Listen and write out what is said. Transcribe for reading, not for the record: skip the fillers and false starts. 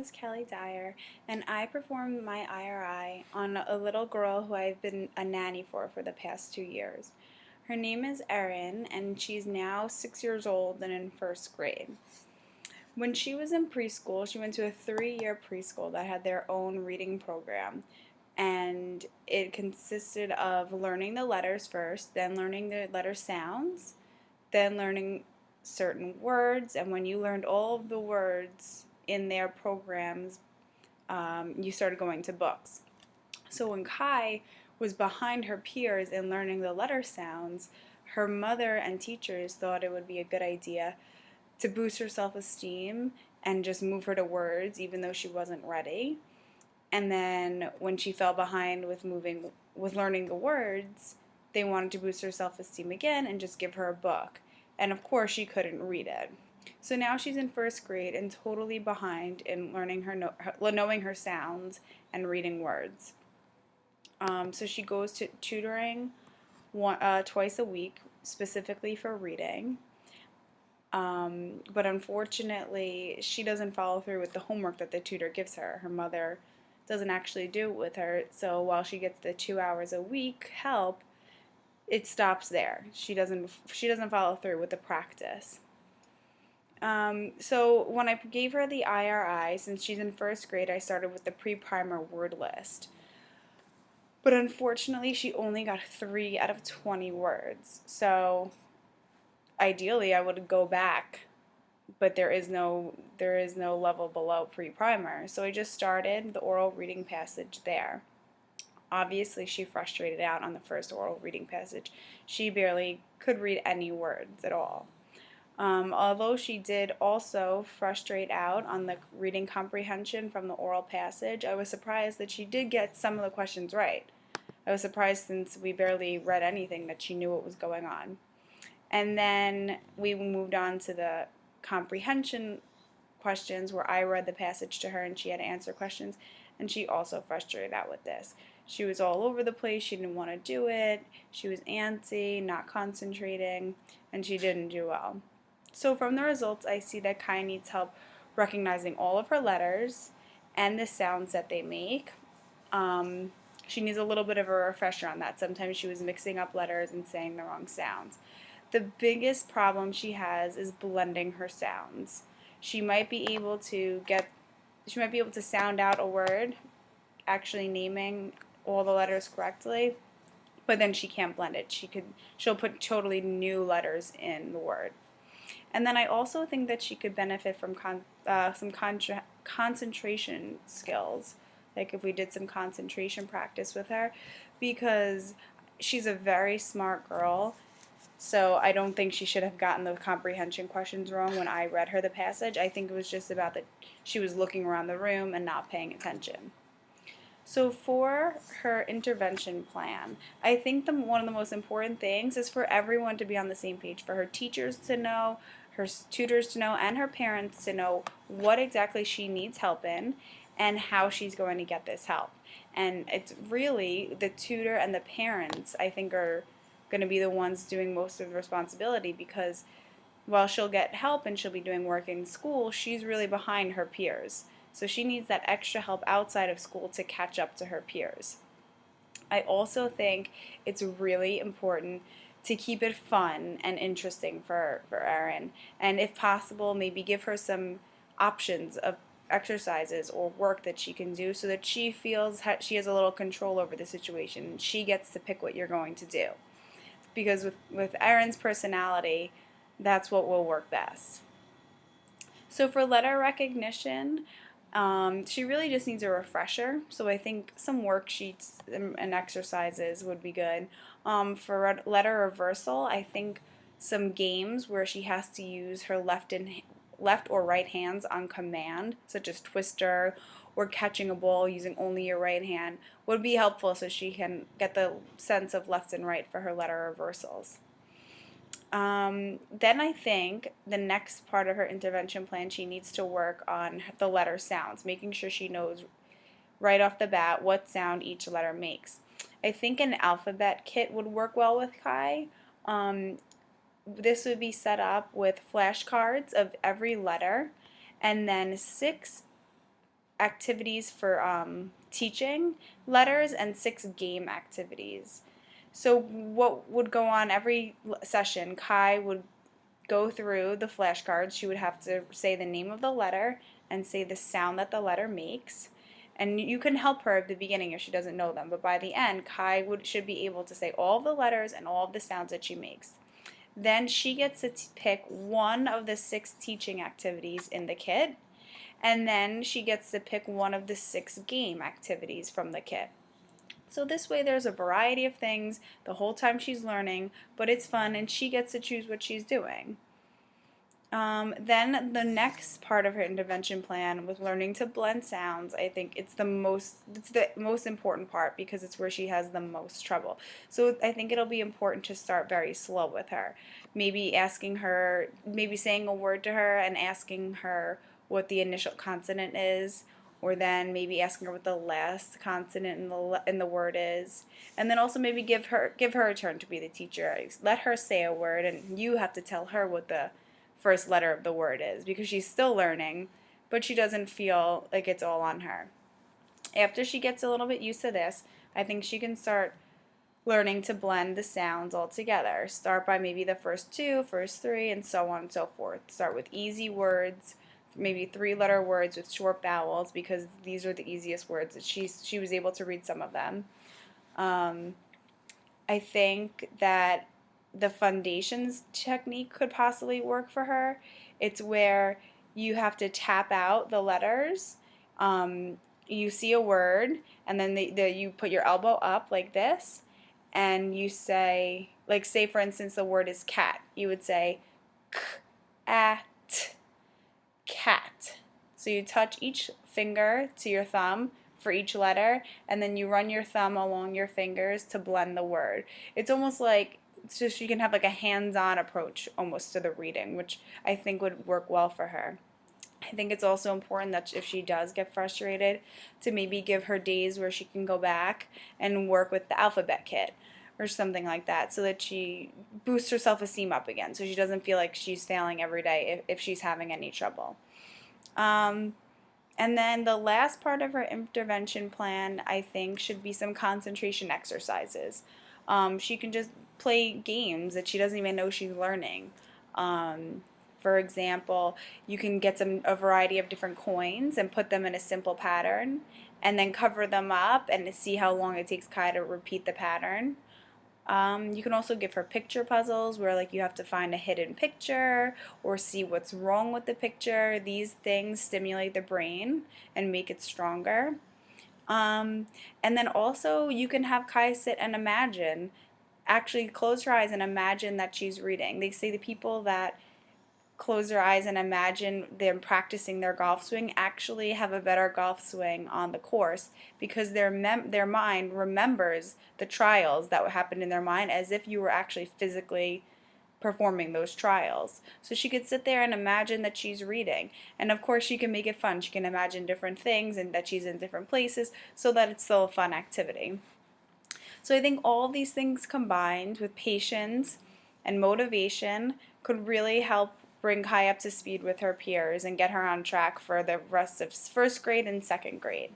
Is Kelly Dyer, and I performed my IRI on a little girl who I've been a nanny for the past 2 years. Her name is Erin, and she's now 6 years old and in first grade. When she was in preschool, she went to a 3-year preschool that had their own reading program, and it consisted of learning the letters first, then learning the letter sounds, then learning certain words, and when you learned all of the words in their programs, you started going to books. So when Kai was behind her peers in learning the letter sounds, her mother and teachers thought it would be a good idea to boost her self-esteem and just move her to words even though she wasn't ready. And then when she fell behind with learning the words, they wanted to boost her self-esteem again and just give her a book. And of course she couldn't read it. So now she's in first grade and totally behind in learning knowing her sounds and reading words. So she goes to tutoring twice a week, specifically for reading. But unfortunately, she doesn't follow through with the homework that the tutor gives her. Her mother doesn't actually do it with her, so while she gets the 2 hours a week help, it stops there. She doesn't follow through with the practice. So when I gave her the IRI, since she's in first grade, I started with the pre-primer word list. But unfortunately, she only got 3 out of 20 words. So ideally, I would go back, but there is no level below pre-primer. So I just started the oral reading passage there. Obviously, she frustrated out on the first oral reading passage. She barely could read any words at all. Although she did also frustrate out on the reading comprehension from the oral passage, I was surprised that she did get some of the questions right. I was surprised, since we barely read anything, that she knew what was going on. And then we moved on to the comprehension questions, where I read the passage to her and she had to answer questions, and she also frustrated out with this. She was all over the place, she didn't want to do it, she was antsy, not concentrating, and she didn't do well. So from the results, I see that Kai needs help recognizing all of her letters and the sounds that they make. She needs a little bit of a refresher on that. Sometimes she was mixing up letters and saying the wrong sounds. The biggest problem she has is blending her sounds. She might be able to sound out a word, actually naming all the letters correctly, but then she can't blend it. She'll put totally new letters in the word. And then I also think that she could benefit from some concentration skills, like if we did some concentration practice with her, because she's a very smart girl. So I don't think she should have gotten the comprehension questions wrong when I read her the passage. I think it was just about that she was looking around the room and not paying attention. So for her intervention plan, I think one of the most important things is for everyone to be on the same page, for her teachers to know, her tutors to know, and her parents to know what exactly she needs help in and how she's going to get this help. And it's really the tutor and the parents, I think, are going to be the ones doing most of the responsibility, because while she'll get help and she'll be doing work in school, she's really behind her peers. So she needs that extra help outside of school to catch up to her peers. I also think it's really important to keep it fun and interesting for Erin, and if possible, maybe give her some options of exercises or work that she can do, so that she feels she has a little control over the situation and she gets to pick what you're going to do. Because with Erin's personality, that's what will work best. So for letter recognition, she really just needs a refresher. So I think some worksheets and exercises would be good. For letter reversal, I think some games where she has to use her left or right hands on command, such as twister or catching a ball using only your right hand, would be helpful, so she can get the sense of left and right for her letter reversals. Then I think the next part of her intervention plan, she needs to work on the letter sounds, making sure she knows right off the bat what sound each letter makes. I think an alphabet kit would work well with Kai. This would be set up with flashcards of every letter, and then 6 activities for teaching letters and 6 game activities. So what would go on every session, Kai would go through the flashcards. She would have to say the name of the letter and say the sound that the letter makes. And you can help her at the beginning if she doesn't know them, but by the end, Kai should be able to say all of the letters and all of the sounds that she makes. Then she gets to pick one of the 6 teaching activities in the kit, and then she gets to pick one of the 6 game activities from the kit. So this way there's a variety of things the whole time she's learning, but it's fun and she gets to choose what she's doing. Then the next part of her intervention plan with learning to blend sounds, I think it's the most important part because it's where she has the most trouble. So I think it'll be important to start very slow with her. Maybe saying a word to her and asking her what the initial consonant is, or then maybe asking her what the last consonant in the word is, and then also maybe give her a turn to be the teacher. Let her say a word, and you have to tell her what the first letter of the word is because she's still learning, but she doesn't feel like it's all on her. After she gets a little bit used to this, I think she can start learning to blend the sounds all together. Start by maybe the first 2, first 3, and so on and so forth. Start with easy words, maybe 3-letter words with short vowels because these are the easiest words that she was able to read some of them. I think that the foundations technique could possibly work for her. It's where you have to tap out the letters. You see a word, and then you put your elbow up like this, and you say, like, say for instance the word is cat. You would say cat. So you touch each finger to your thumb for each letter, and then you run your thumb along your fingers to blend the word. It's almost like so she can have like a hands-on approach almost to the reading, which I think would work well for her. I think it's also important that if she does get frustrated, to maybe give her days where she can go back and work with the alphabet kit or something like that, so that she boosts her self-esteem up again, so she doesn't feel like she's failing every day if she's having any trouble. And then the last part of her intervention plan, I think, should be some concentration exercises. She can just play games that she doesn't even know she's learning. For example, you can get a variety of different coins and put them in a simple pattern, and then cover them up and see how long it takes Kai to repeat the pattern. You can also give her picture puzzles where like you have to find a hidden picture or see what's wrong with the picture. These things stimulate the brain and make it stronger. And then also you can have Kai sit and imagine. Actually close her eyes and imagine that she's reading. They say the people that close their eyes and imagine them practicing their golf swing actually have a better golf swing on the course because their mind remembers the trials that happened in their mind as if you were actually physically performing those trials. So she could sit there and imagine that she's reading. And of course she can make it fun. She can imagine different things and that she's in different places so that it's still a fun activity. So I think all these things combined with patience and motivation could really help bring Kai up to speed with her peers and get her on track for the rest of first grade and second grade.